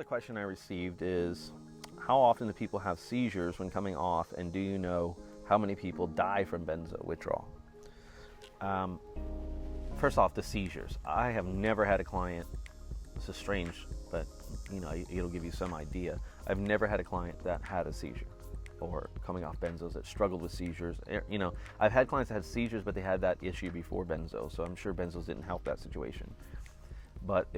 question I received is, how often do people have seizures when coming off, and do you know how many people die from benzo withdrawal? First off, the seizures. I have never had a client, this is strange, but it'll give you some idea. I've never had a client that had a seizure or coming off benzos that struggled with seizures. I've had clients that had seizures, but they had that issue before benzo, so I'm sure benzos didn't help that situation. But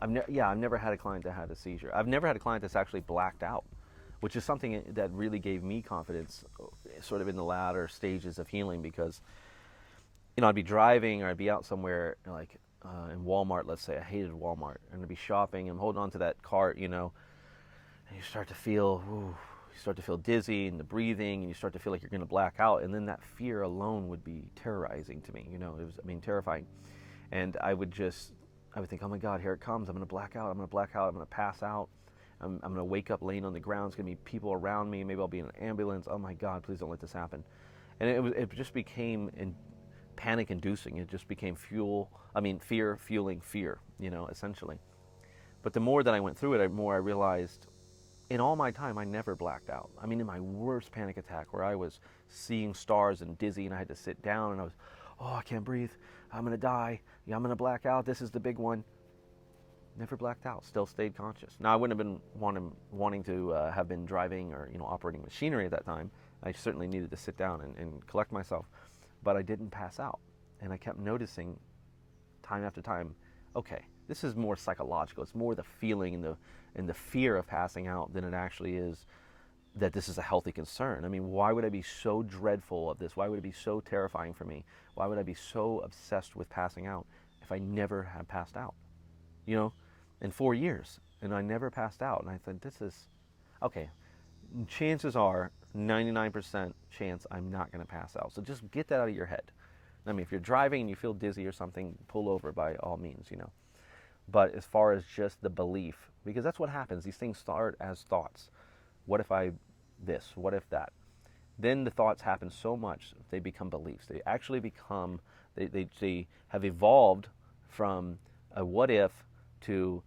I've never had a client that had a seizure. I've never had a client that's actually blacked out, which is something that really gave me confidence sort of in the latter stages of healing, because I'd be driving or I'd be out somewhere like in Walmart, let's say. I hated Walmart, and I'd be shopping and holding on to that cart, and you start to feel dizzy, and the breathing, and you start to feel like you're going to black out, and then that fear alone would be terrorizing to me. It was terrifying. And I would think, oh my God, here it comes. I'm going to black out. I'm going to pass out. I'm going to wake up laying on the ground. It's going to be people around me. Maybe I'll be in an ambulance. Oh my God, please don't let this happen. And it just became panic inducing. It just became fear fueling fear, essentially. But the more that I went through it, the more I realized in all my time, I never blacked out. In my worst panic attack, where I was seeing stars and dizzy, and I had to sit down, and I was, I can't breathe. I'm going to die. I'm going to black out. This is the big one. Never blacked out. Still stayed conscious. Now, I wouldn't have been wanting to have been driving or operating machinery at that time. I certainly needed to sit down and collect myself. But I didn't pass out. And I kept noticing time after time, okay, this is more psychological. It's more the feeling and the fear of passing out than it actually is that this is a healthy concern. Why would I be so dreadful of this? Why would it be so terrifying for me? Why would I be so obsessed with passing out if I never had passed out? In 4 years, and I never passed out. And I thought, this is, okay, chances are 99% chance I'm not going to pass out. So just get that out of your head. If you're driving and you feel dizzy or something, pull over by all means, But as far as just the belief, because that's what happens. These things start as thoughts. What if I this? What if that? Then the thoughts happen so much, they become beliefs. They actually become, they have evolved from a what if to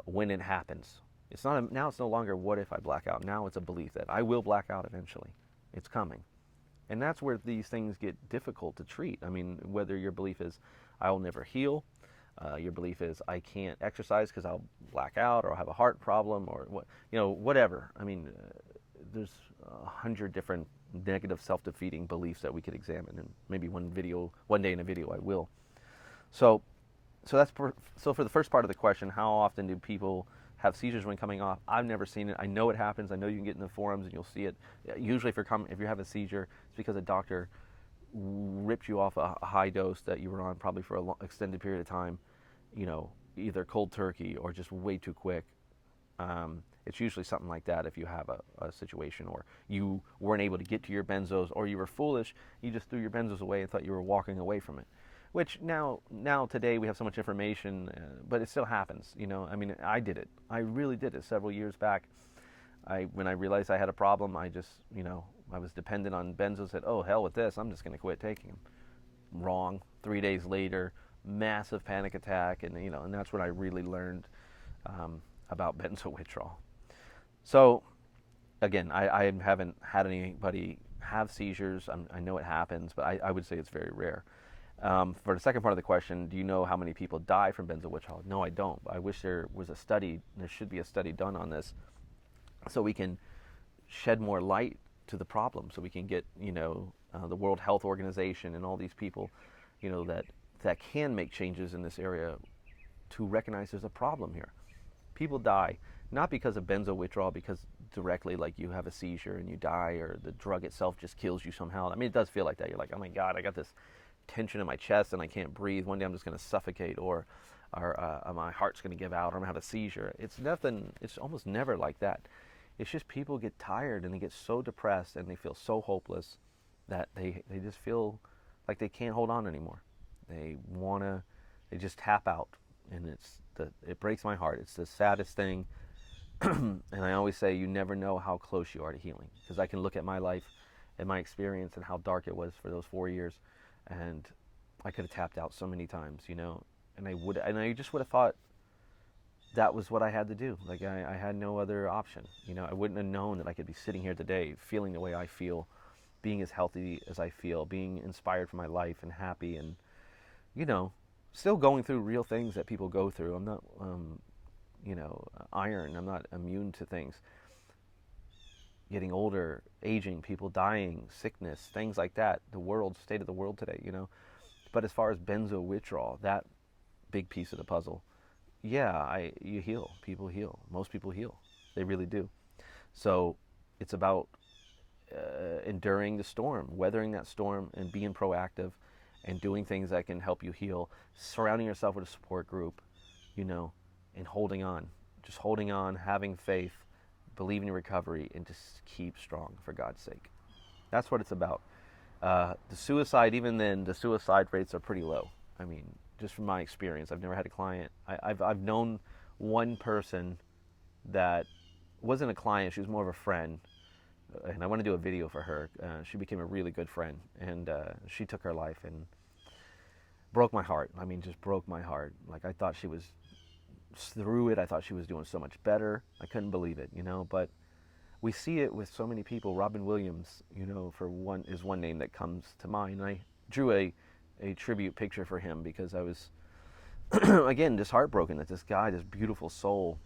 when it happens. Now it's no longer what if I black out. Now it's a belief that I will black out eventually. It's coming. And that's where these things get difficult to treat. Whether your belief is I will never heal, your belief is I can't exercise because I'll black out, or I'll have a heart problem, or whatever. There's 100 different negative self-defeating beliefs that we could examine, and maybe one day in a video I will. So for the first part of the question, how often do people have seizures when coming off? I've never seen it. I know it happens. I know you can get in the forums and you'll see it. Usually if you have a seizure, it's because a doctor ripped you off a high dose that you were on probably for an extended period of time, either cold turkey or just way too quick. It's usually something like that if you have a situation, or you weren't able to get to your benzos, or you were foolish, you just threw your benzos away and thought you were walking away from it. Which now today we have so much information, but it still happens. I did it. I really did it several years back. When I realized I had a problem, I just, I was dependent on benzos. Said, oh, hell with this. I'm just going to quit taking them. Wrong. 3 days later, massive panic attack, and that's when I really learned about benzo withdrawal. So, again, I haven't had anybody have seizures. I know it happens, but I would say it's very rare. For the second part of the question, do you know how many people die from benzo withdrawal? No, I don't. I wish there was a study. There should be a study done on this, so we can shed more light to the problem. So we can get, the World Health Organization and all these people, that can make changes in this area to recognize there's a problem here. People die not because of benzo withdrawal, because directly like you have a seizure and you die, or the drug itself just kills you somehow. It does feel like that. You're like, oh my God, I got this tension in my chest and I can't breathe. One day I'm just going to suffocate, or my heart's going to give out, or I'm going to have a seizure. It's almost never like that. It's just people get tired and they get so depressed and they feel so hopeless that they just feel like they can't hold on anymore. They just tap out, and it breaks my heart. It's the saddest thing. And I always say you never know how close you are to healing, because I can look at my life and my experience and how dark it was for those 4 years, and I could have tapped out so many times, and I just would have thought that was what I had to do. Like I had no other option. You know, I wouldn't have known that I could be sitting here today feeling the way I feel, being as healthy as I feel, being inspired for my life and happy, and, you know, still going through real things that people go through. I'm not, iron. I'm not immune to things. Getting older, aging, people dying, sickness, things like that. The world, state of the world today, you know. But as far as benzo withdrawal, that big piece of the puzzle, yeah, you heal. People heal. Most people heal. They really do. So it's about enduring the storm, weathering that storm, and being proactive, and doing things that can help you heal. Surrounding yourself with a support group, you know, and holding on, just holding on, having faith, believing in recovery, and just keep strong, for God's sake. That's what it's about. The suicide, even then, the suicide rates are pretty low. I mean, just from my experience, I've never had a client. I've known one person that wasn't a client; she was more of a friend, and I want to do a video for her. She became a really good friend, and she took her life, and broke my heart. I mean, just broke my heart. Like, I thought she was through it. I thought she was doing so much better. I couldn't believe it, you know. But we see it with so many people. Robin Williams, you know, is one name that comes to mind. I drew a tribute picture for him because I was, again, just heartbroken that this guy, this beautiful soul,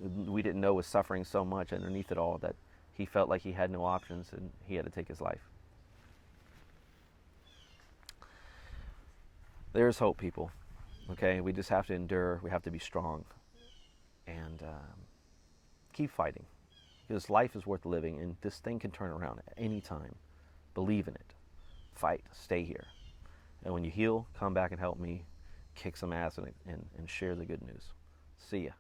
we didn't know was suffering so much underneath it all that he felt like he had no options and he had to take his life. There's hope, people. Okay, we just have to endure. We have to be strong and keep fighting, because life is worth living, and this thing can turn around at any time. Believe in it. Fight. Stay here. And when you heal, come back and help me kick some ass and share the good news. See ya.